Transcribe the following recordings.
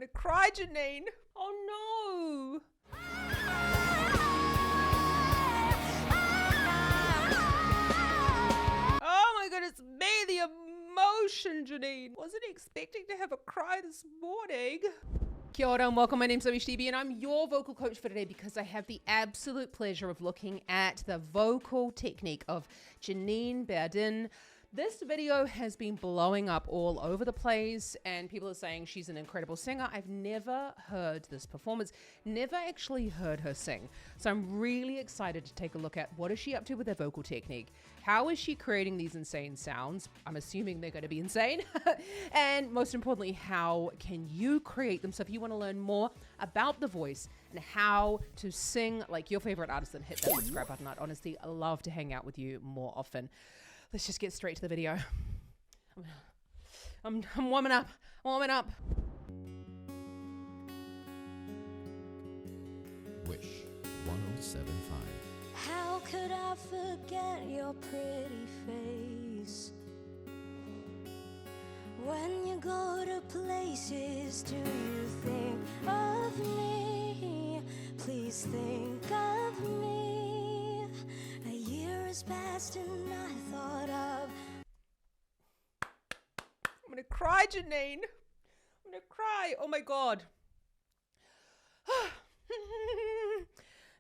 gonna cry, Janine. Oh no. Oh my goodness me, the emotion, Janine. Wasn't expecting to have a cry this morning. Kia ora and welcome. My name's Zoe Stevie and I'm your vocal coach for today because I have the absolute pleasure of looking at the vocal technique of Janine Berdin. This video has been blowing up all over the place and people are saying she's an incredible singer. I've never heard this performance, never actually heard her sing. So I'm really excited to take a look at what is she up to with her vocal technique. How is she creating these insane sounds? I'm assuming they're going to be insane. And most importantly, how can you create them? So if you want to learn more about the voice and how to sing like your favorite artist, then hit that subscribe button. I'd honestly love to hang out with you more often. Let's just get straight to the video. I'm warming up. Wish 1075. How could I forget your pretty face? When you go to places, do you think of me? Please think of me. A year has passed and I thought of... I'm gonna cry, Janine. I'm gonna cry. Oh my God.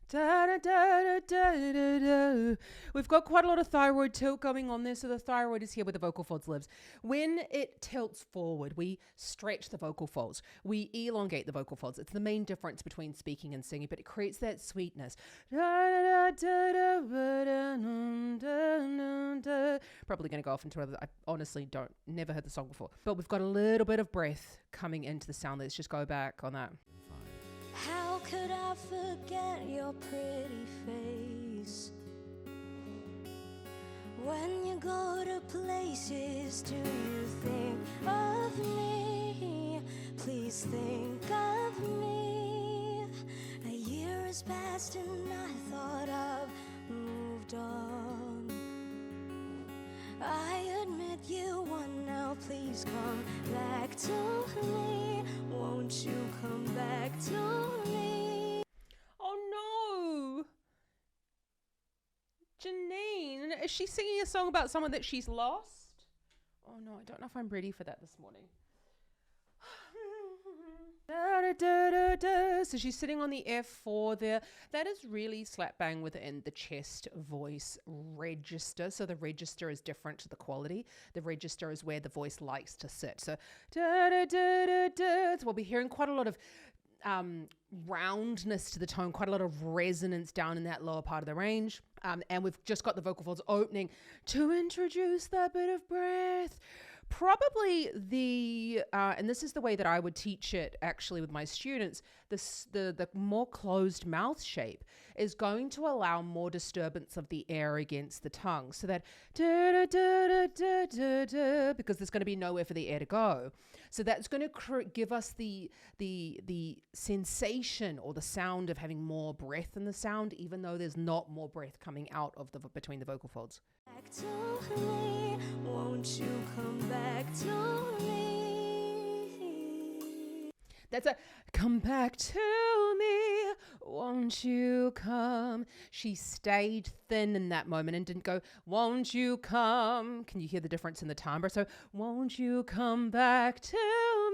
Da, da, da, da, da, da. We've got quite a lot of thyroid tilt going on there. So the thyroid is here where the vocal folds lives. When it tilts forward, we stretch the vocal folds. We elongate the vocal folds. It's the main difference between speaking and singing, but it creates that sweetness. Probably going to go off into other. I honestly never heard the song before, but we've got a little bit of breath coming into the sound. Let's just go back on that. How could I forget your pretty face? When you go to places, do you think of me? Please think of me. A year has passed and I thought I've moved on. I admit you won, now please come back to me. Won't you come back to me? Oh no! Janine, is she singing a song about someone that she's lost? Oh no, I don't know if I'm ready for that this morning. So she's sitting on the F4 there. That is really slap bang within the chest voice register. So the register is different to the quality. The register is where the voice likes to sit. So we'll be hearing quite a lot of roundness to the tone, quite a lot of resonance down in that lower part of the range. And we've just got the vocal folds opening to introduce that bit of breath. Probably and this is the way that I would teach it actually with my students, the more closed mouth shape is going to allow more disturbance of the air against the tongue. So that because there's going to be nowhere for the air to go. So that's going to give us the sensation or the sound of having more breath in the sound, even though there's not more breath coming out of between the vocal folds. Back to me, won't you come back to me? That's a come back to me, won't you come? She stayed thin in that moment and didn't go, won't you come? Can you hear the difference in the timbre? So, won't you come back to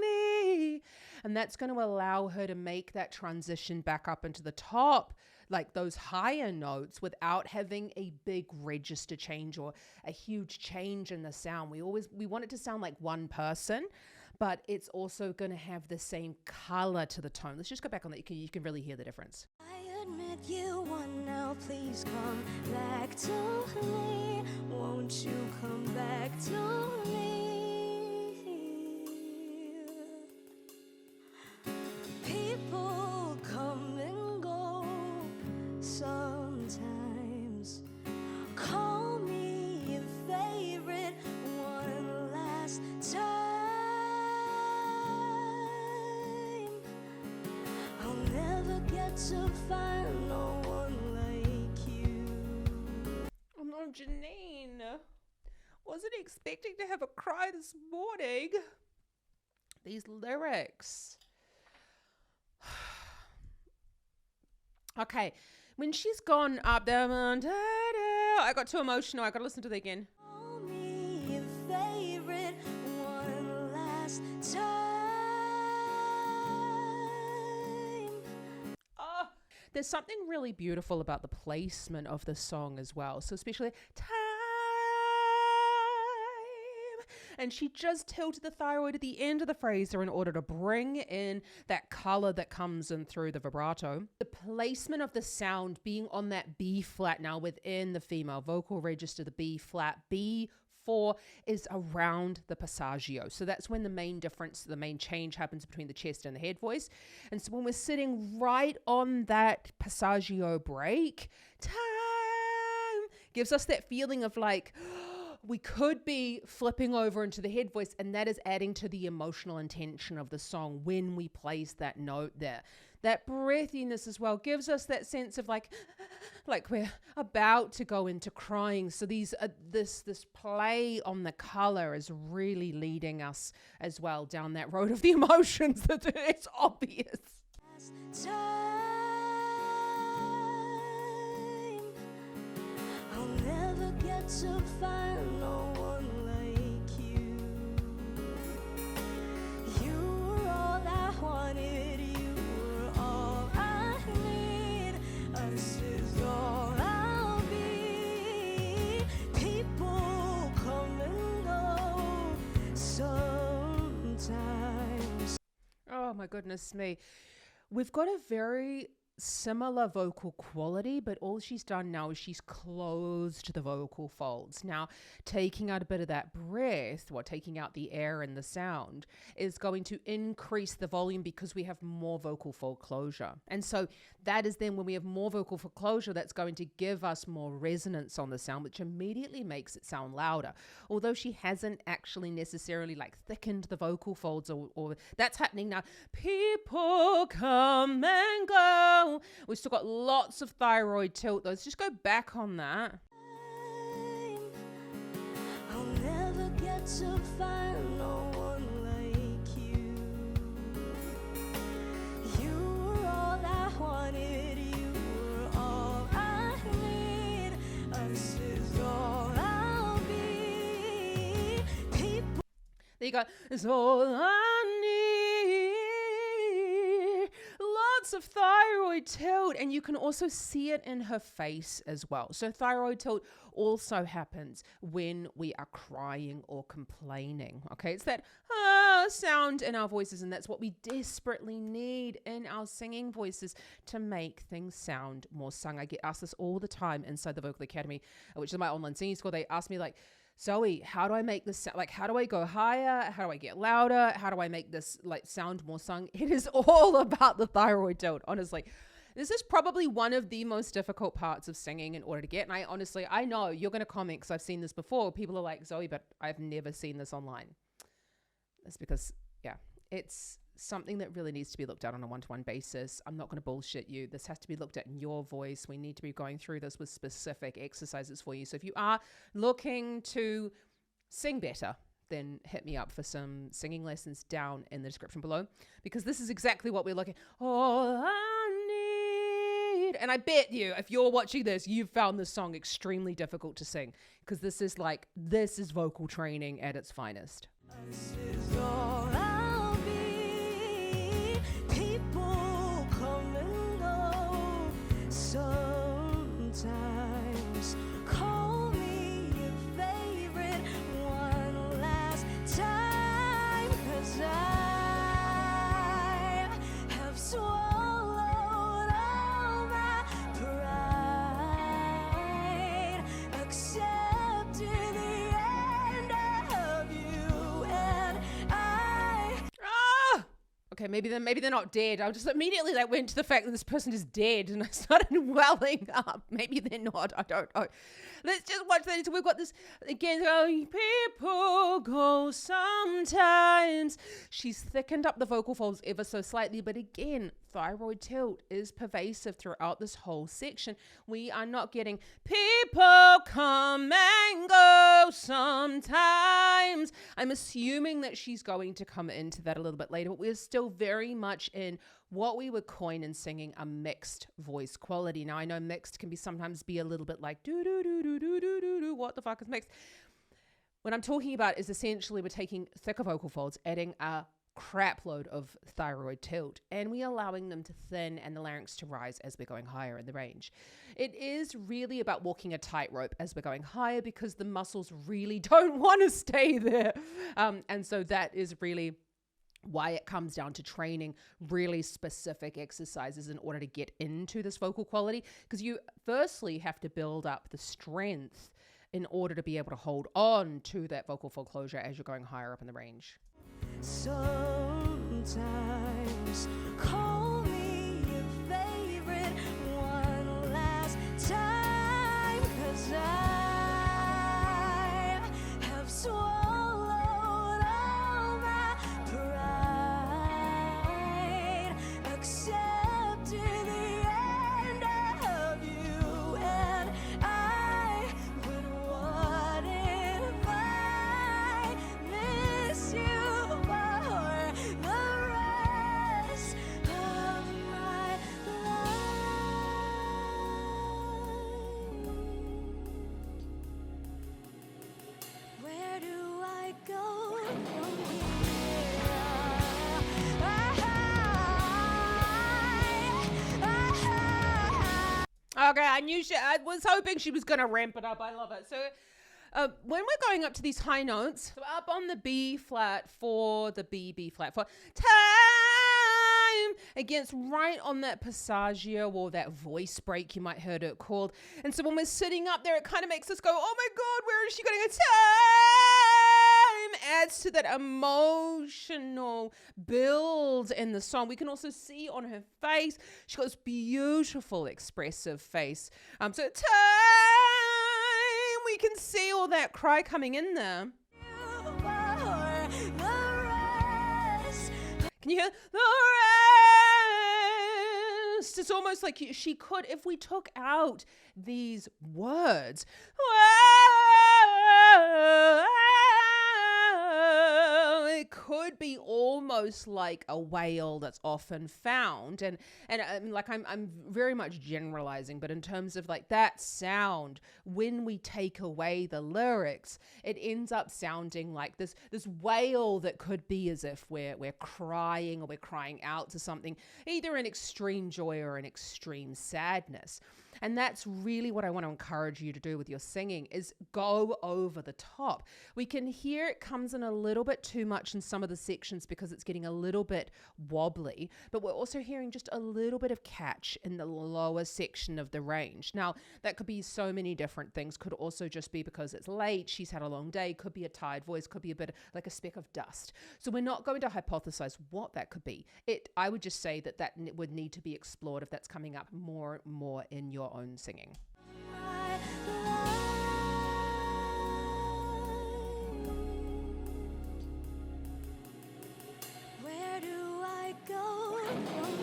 me? And that's going to allow her to make that transition back up into the top, like those higher notes, without having a big register change or a huge change in the sound. We want it to sound like one person, but it's also going to have the same color to the tone. Let's just go back on that. You can really hear the difference. I admit you won, now please come back to me. Won't you come back to me? People come and go sometimes. Call me your favorite one last time. I'll never get to find no one like you. Oh no, Janine. Wasn't expecting to have a cry this morning. These lyrics. Okay, when she's gone up there, I got too emotional. I got to listen to that again. Call me your favorite one last time. Oh, there's something really beautiful about the placement of the song as well. So especially time. And she just tilted the thyroid at the end of the phraser in order to bring in that color that comes in through the vibrato. The placement of the sound being on that B flat now within the female vocal register, the B flat, B4 is around the passaggio. So that's when the main difference, the main change happens between the chest and the head voice. And so when we're sitting right on that passaggio break, time gives us that feeling of like, we could be flipping over into the head voice, and that is adding to the emotional intention of the song when we place that note there. That breathiness as well gives us that sense of like we're about to go into crying. So these this play on the color is really leading us as well down that road of the emotions. That it's obvious. Time. I'll never get to find no one like you. You were all I wanted. You were all I need. Us is all I'll be. People come and go sometimes. Oh my goodness me. We've got a very similar vocal quality, but all she's done now is she's closed the vocal folds. Now, taking out a bit of that breath, taking out the air and the sound, is going to increase the volume because we have more vocal fold closure. And so that is then when we have more vocal fold closure, that's going to give us more resonance on the sound, which immediately makes it sound louder. Although she hasn't actually necessarily like thickened the vocal folds, or that's happening now. People come and go. We've still got lots of thyroid tilt though. Let's just go back on that. I'll never get to find no one like you. You were all I wanted. You were all I need. Us is all I'll be. People. There you go. It's all I need. Lots of thyroid tilt, and you can also see it in her face as well. So thyroid tilt also happens when we are crying or complaining. Okay, it's that sound in our voices, and that's what we desperately need in our singing voices to make things sound more sung. I get asked this all the time inside the Vocal Academy, which is my online singing school. They ask me like, Zoe, how do I make this sound? Like, how do I go higher? How do I get louder? How do I make this like sound more sung? It is all about the thyroid tilt, honestly. This is probably one of the most difficult parts of singing in order to get. And I know you're going to comment because I've seen this before. People are like, Zoe, but I've never seen this online. That's because, yeah, it's something that really needs to be looked at on a one-to-one basis. I'm not going to bullshit you. This has to be looked at in your voice. We need to be going through this with specific exercises for you. So if you are looking to sing better, then hit me up for some singing lessons down in the description below, because this is exactly what we're looking. All I need. And I bet you, if you're watching this, you've found this song extremely difficult to sing, because this is vocal training at its finest. This is all I'll be. People come and go sometimes. Call me your favorite one last time, 'cause I have swallowed all my pride, accepted the end of you, and I. Okay, maybe they're not dead. I just immediately went to the fact that this person is dead, and I started welling up. Maybe they're not. I don't know. Let's just watch that. So we've got this again. People go sometimes. She's thickened up the vocal folds ever so slightly, but again, thyroid tilt is pervasive throughout this whole section. We are not getting people come and go sometimes. I'm assuming that she's going to come into that a little bit later, but we're still still very much in what we would coin in singing a mixed voice quality. Now, I know mixed can sometimes be a little bit like do do do do do do do do. What the fuck is mixed? What I'm talking about is essentially we're taking thicker vocal folds, adding a crap load of thyroid tilt, and we're allowing them to thin and the larynx to rise as we're going higher in the range. It is really about walking a tightrope as we're going higher because the muscles really don't want to stay there. And so that is really why it comes down to training really specific exercises in order to get into this vocal quality, because you firstly have to build up the strength in order to be able to hold on to that vocal fold closure as you're going higher up in the range. Sometimes call me your favorite one last time, 'cause I have swallowed all my pride, accepted the end of you, and I would want it if I miss you for the rest of my life. Where do I go from here? Okay, I was hoping she was going to ramp it up. I love it. So when we're going up to these high notes, so up on the B flat for the B flat for time, against right on that passaggio or that voice break, you might heard it called. And so when we're sitting up there, it kind of makes us go, oh my God, where is she going to go? Time adds to that emotional build in the song. We can also see on her face, she's got this beautiful expressive face. So time, we can see all that cry coming in there. Can you hear the rest? It's almost like she could, if we took out these words, it could be almost like a wail that's often found, and like I'm very much generalizing, but in terms of like that sound, when we take away the lyrics, it ends up sounding like this wail that could be as if we're crying, or we're crying out to something, either an extreme joy or an extreme sadness. And that's really what I want to encourage you to do with your singing, is go over the top. We can hear it comes in a little bit too much in some of the sections because it's getting a little bit wobbly, but we're also hearing just a little bit of catch in the lower section of the range. Now, that could be so many different things. Could also just be because it's late, she's had a long day, could be a tired voice, could be a bit like a speck of dust. So we're not going to hypothesize what that could be. I would just say that would need to be explored if that's coming up more and more in your own singing. Where do I go from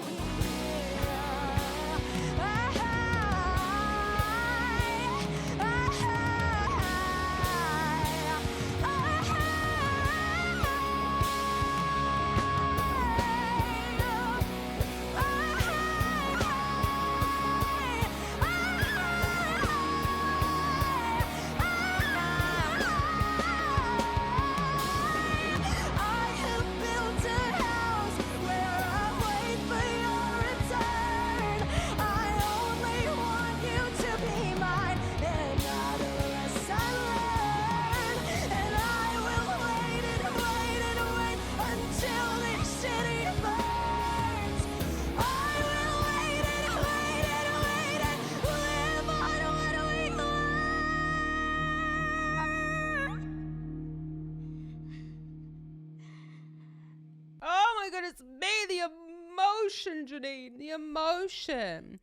It's me, the emotion, Janine, the emotion.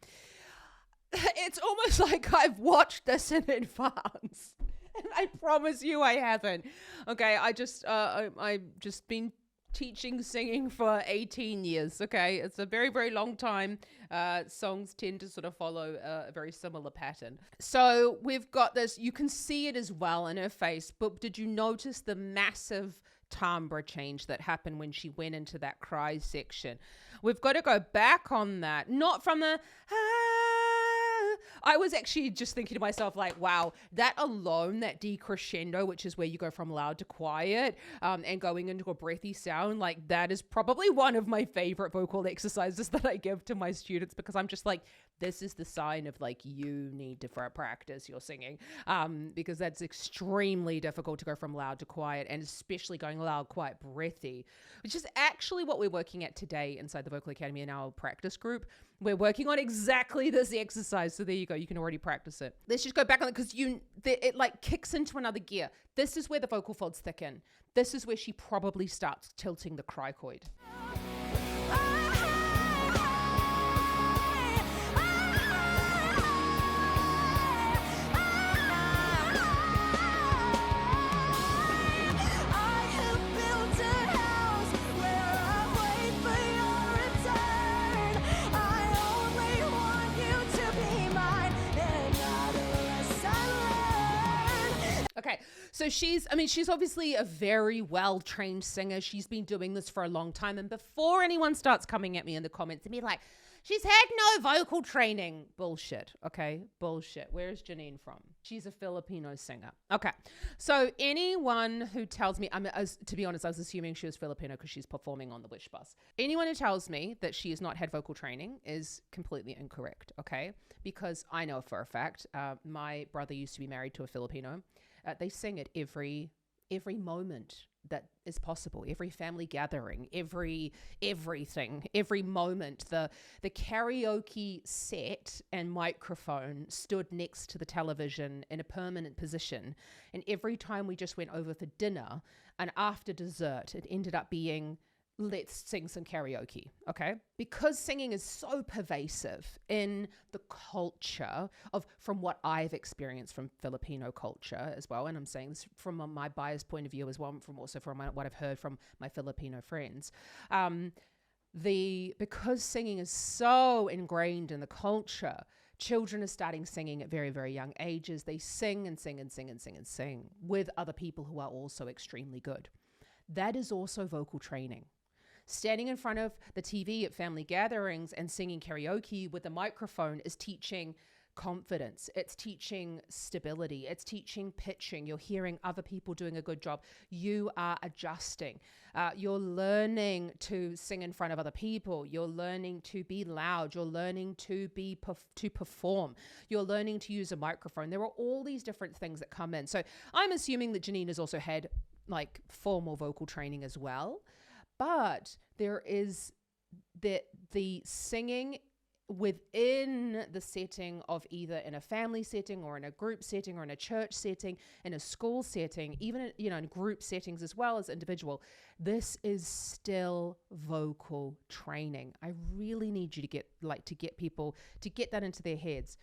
It's almost like I've watched this in advance, and I promise you I haven't. Okay, I've just been teaching singing for 18 years. Okay, it's a very, very long time. Songs tend to sort of follow a very similar pattern. So we've got this, you can see it as well in her face, but did you notice the massive timbre change that happened when she went into that cry section. We've got to go back on that, not from the I was actually just thinking to myself, like, wow, that alone, that decrescendo, which is where you go from loud to quiet, and going into a breathy sound, like that is probably one of my favorite vocal exercises that I give to my students, because I'm just like, this is the sign of like, you need to practice your singing, because that's extremely difficult to go from loud to quiet, and especially going loud, quiet, breathy, which is actually what we're working at today inside the Vocal Academy in our practice group. We're working on exactly this exercise. So there you go. You can already practice it. Let's just go back on it, because it like kicks into another gear. This is where the vocal folds thicken. This is where she probably starts tilting the cricoid. Okay, so she's obviously a very well-trained singer. She's been doing this for a long time. And before anyone starts coming at me in the comments and be like, she's had no vocal training. Bullshit, okay? Bullshit. Where's Janine from? She's a Filipino singer. Okay, so anyone who tells me, to be honest, I was assuming she was Filipino because she's performing on the Wish Bus. Anyone who tells me that she has not had vocal training is completely incorrect, okay? Because I know for a fact, my brother used to be married to a Filipino. They sing at every moment that is possible, every family gathering, everything, every moment. The karaoke set and microphone stood next to the television in a permanent position. And every time we just went over for dinner and after dessert, it ended up being, let's sing some karaoke, okay? Because singing is so pervasive in the culture from what I've experienced from Filipino culture as well, and I'm saying this from my biased point of view as well, from what I've heard from my Filipino friends, because singing is so ingrained in the culture, children are starting singing at very, very young ages. They sing and sing and sing and sing and sing with other people who are also extremely good. That is also vocal training. Standing in front of the TV at family gatherings and singing karaoke with a microphone is teaching confidence. It's teaching stability. It's teaching pitching. You're hearing other people doing a good job. You are adjusting. You're learning to sing in front of other people. You're learning to be loud. You're learning to perform. You're learning to use a microphone. There are all these different things that come in. So I'm assuming that Janine has also had like formal vocal training as well. But there is the singing within the setting of either in a family setting or in a group setting or in a church setting, in a school setting, even in group settings as well as individual. This is still vocal training. I really need you to get people to get that into their heads.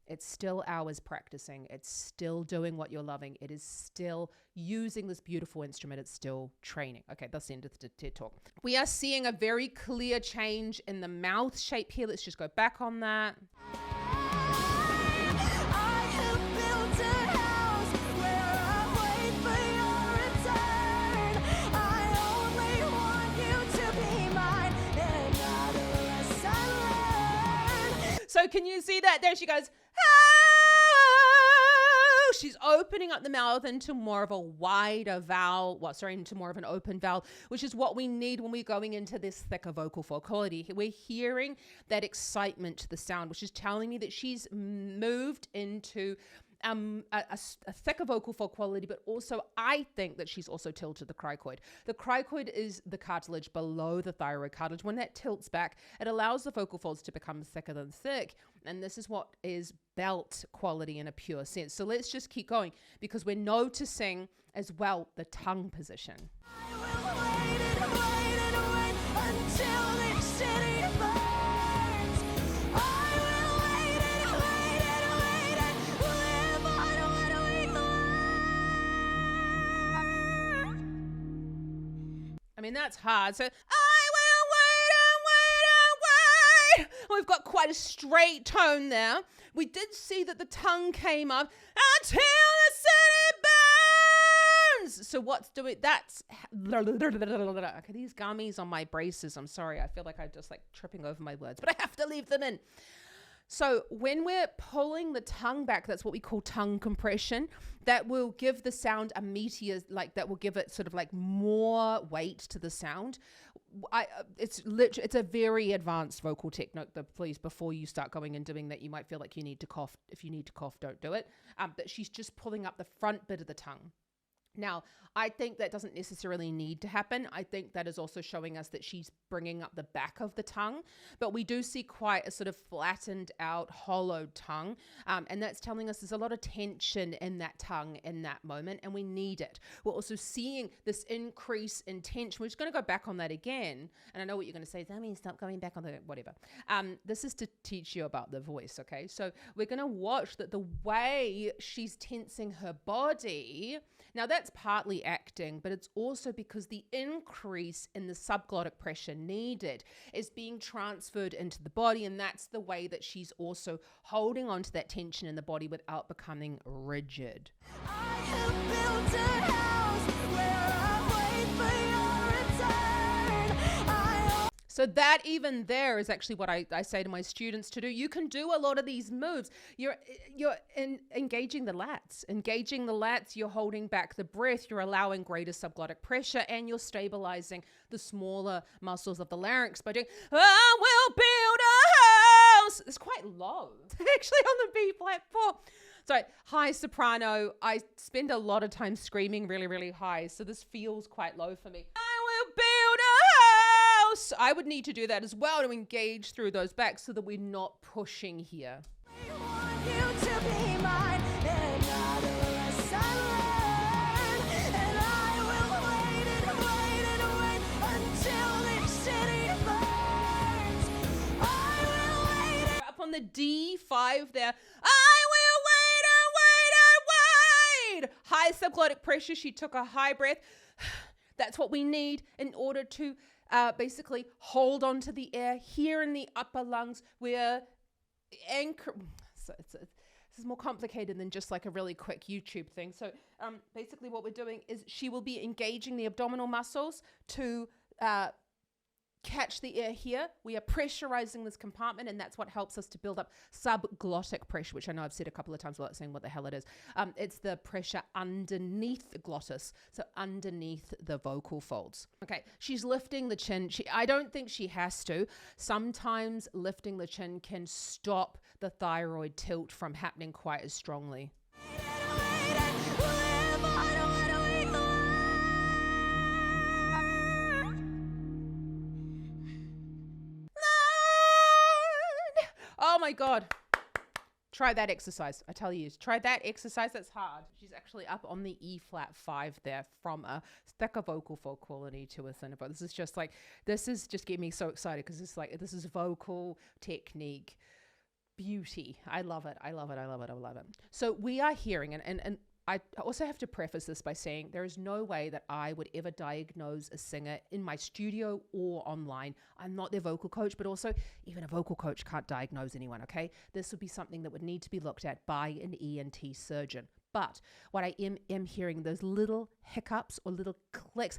It's still hours practicing. It's still doing what you're loving. It is still using this beautiful instrument. It's still training. Okay, that's the end of the TED Talk. We are seeing a very clear change in the mouth shape here. Let's just go back on that. So can you see that? There she goes. Oh! She's opening up the mouth into more of a wider vowel. Into more of an open vowel, which is what we need when we're going into this thicker vocal fold quality. We're hearing that excitement to the sound, which is telling me that she's moved into a thicker vocal fold quality, but also I think that she's also tilted the cricoid. The cricoid is the cartilage below the thyroid cartilage. When that tilts back, it allows the vocal folds to become thicker than thick. And this is what is belt quality in a pure sense. So let's just keep going, because we're noticing as well the tongue position. I will wait until the city burns. I will wait and live on what we learn. I mean, that's hard. So we've got quite a straight tone there. We did see that the tongue came up until the city burns. so what's doing, that's, okay, these gummies on my braces, I'm sorry, I feel like I'm just like tripping over my words, but I have to leave them in. So when we're pulling the tongue back, that's what we call tongue compression. That will give the sound a meteor, like that will give it sort of like more weight to the sound. It's a very advanced vocal technique. Please, before you start going and doing that, you might feel like you need to cough. If you need to cough, don't do it. But she's just pulling up the front bit of the tongue. Now, I think that doesn't necessarily need to happen. I think that is also showing us that she's bringing up the back of the tongue, but we do see quite a sort of flattened out, hollowed tongue. And that's telling us there's a lot of tension in that tongue in that moment, and we need it. We're also seeing this increase in tension. We're just going to go back on that again. And I know what you're going to say, Sammy, stop going back on the whatever. This is to teach you about the voice, okay? So we're going to watch that the way she's tensing her body. Now that's partly acting, but it's also because the increase in the subglottic pressure needed is being transferred into the body, and that's the way that she's also holding on to that tension in the body without becoming rigid. I have built a house where I wait for your return. So that even there is actually what I say to my students to do. You can do a lot of these moves. You're engaging the lats, you're holding back the breath, you're allowing greater subglottic pressure, and you're stabilizing the smaller muscles of the larynx by doing, I will build a house. It's quite low. It's actually on the B flat 4. So high soprano, I spend a lot of time screaming really, really high. So this feels quite low for me. I will build a house. I would need to do that as well to engage through those backs so that we're not pushing here. I want you to be mine, and not unless I learn. And I will wait until this city burns. I will wait. Up on the D5 there. Wait. High subglottic pressure. She took a high breath. That's what we need in order to basically hold on to the air here in the upper lungs. We're anchor. So this is more complicated than just like a really quick YouTube thing. So basically what we're doing is she will be engaging the abdominal muscles to catch the air here. We are pressurizing this compartment, and that's what helps us to build up subglottic pressure, which I know I've said a couple of times without saying what the hell it is. It's the pressure underneath the glottis, so underneath the vocal folds. Okay, she's lifting the chin. I don't think she has to. Sometimes lifting the chin can stop the thyroid tilt from happening quite as strongly. Oh my God. Try that exercise. I tell you, try that exercise. That's hard. She's actually up on the E flat 5 there, from a thicker vocal fold quality to a thinner. But this is just getting me so excited, because this is vocal technique beauty. I love it. So we are hearing, and I also have to preface this by saying there is no way that I would ever diagnose a singer in my studio or online. I'm not their vocal coach, but also even a vocal coach can't diagnose anyone, okay? This would be something that would need to be looked at by an ENT surgeon. But what I am hearing, those little hiccups or little clicks,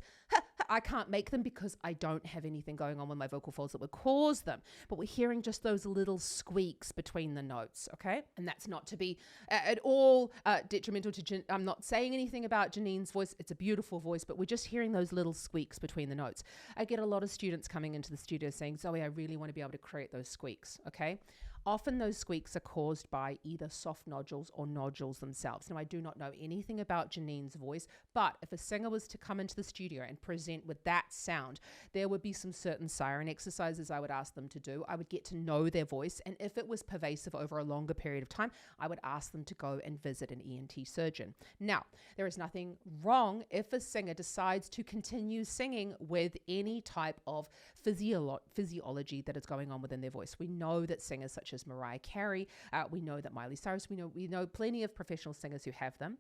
I can't make them because I don't have anything going on with my vocal folds that would cause them. But we're hearing just those little squeaks between the notes, okay? And that's not to be at all detrimental to I'm not saying anything about Janine's voice. It's a beautiful voice, but we're just hearing those little squeaks between the notes. I get a lot of students coming into the studio saying, Zoe, I really want to be able to create those squeaks, okay? Often those squeaks are caused by either soft nodules or nodules themselves. Now, I do not know anything about Janine's voice, but if a singer was to come into the studio and present with that sound, there would be some certain siren exercises I would ask them to do. I would get to know their voice, and if it was pervasive over a longer period of time, I would ask them to go and visit an ENT surgeon. Now, there is nothing wrong if a singer decides to continue singing with any type of physiology that is going on within their voice. We know that singers such as Mariah Carey, we know that Miley Cyrus, we know plenty of professional singers who have them,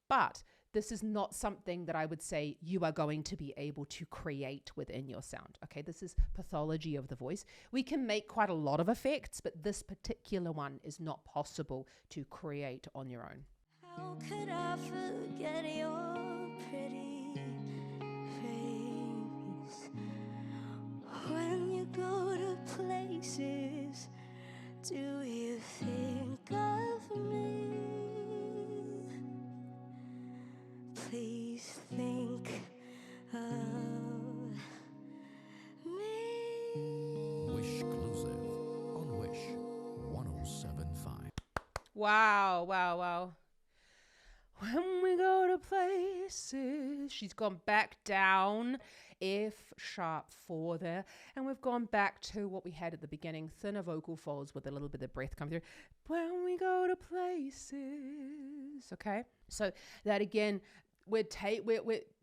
but this is not something that I would say you are going to be able to create within your sound. Okay, this is pathology of the voice. We can make quite a lot of effects, but this particular one is not possible to create on your own. How could I forget your pretty Wow, wow, wow. When we go to places, she's gone back down, F sharp 4 there, and we've gone back to what we had at the beginning, thinner vocal folds with a little bit of breath coming through. When we go to places, okay? So that again,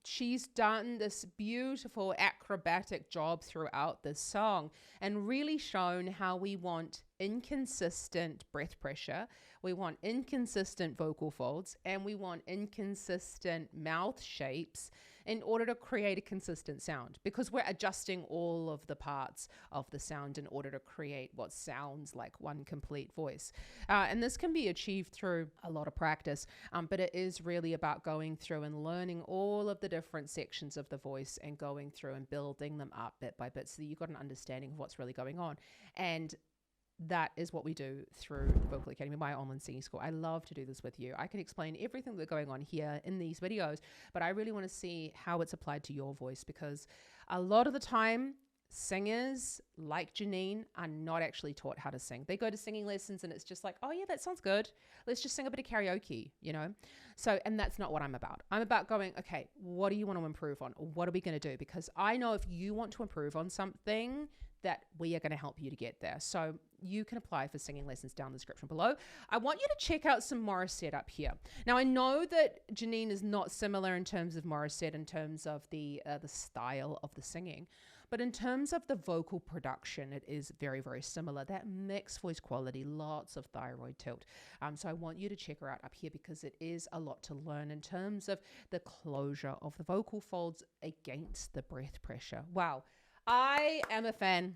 she's done this beautiful acrobatic job throughout this song and really shown how we want inconsistent breath pressure, we want inconsistent vocal folds, and we want inconsistent mouth shapes in order to create a consistent sound, because we're adjusting all of the parts of the sound in order to create what sounds like one complete voice. And this can be achieved through a lot of practice, but it is really about going through and learning all of the different sections of the voice and going through and building them up bit by bit so that you've got an understanding of what's really going on. And that is what we do through the Vocal Academy, my online singing school. I love to do this with you. I can explain everything that's going on here in these videos, but I really want to see how it's applied to your voice, because a lot of the time, singers like Janine are not actually taught how to sing. They go to singing lessons and it's just like, oh yeah, that sounds good. Let's just sing a bit of karaoke, you know? So, and that's not what I'm about. I'm about going, okay, what do you want to improve on? What are we going to do? Because I know if you want to improve on something, that we are going to help you to get there. So you can apply for singing lessons down in the description below. I want you to check out some Morissette up here. Now, I know that Janine is not similar in terms of Morissette, in terms of the style of the singing, but in terms of the vocal production, it is very, very similar. That mixed voice quality, lots of thyroid tilt. So I want you to check her out up here, because it is a lot to learn in terms of the closure of the vocal folds against the breath pressure. Wow. I am a fan.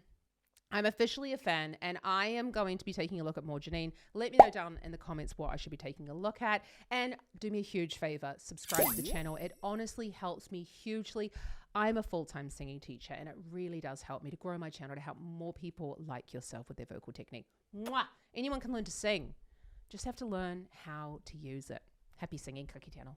I'm officially a fan, and I am going to be taking a look at more Janine. Let me know down in the comments what I should be taking a look at, and do me a huge favor, subscribe to the channel. It honestly helps me hugely. I'm a full-time singing teacher, and it really does help me to grow my channel, to help more people like yourself with their vocal technique. Mwah! Anyone can learn to sing. Just have to learn how to use it. Happy singing, Kaki Channel.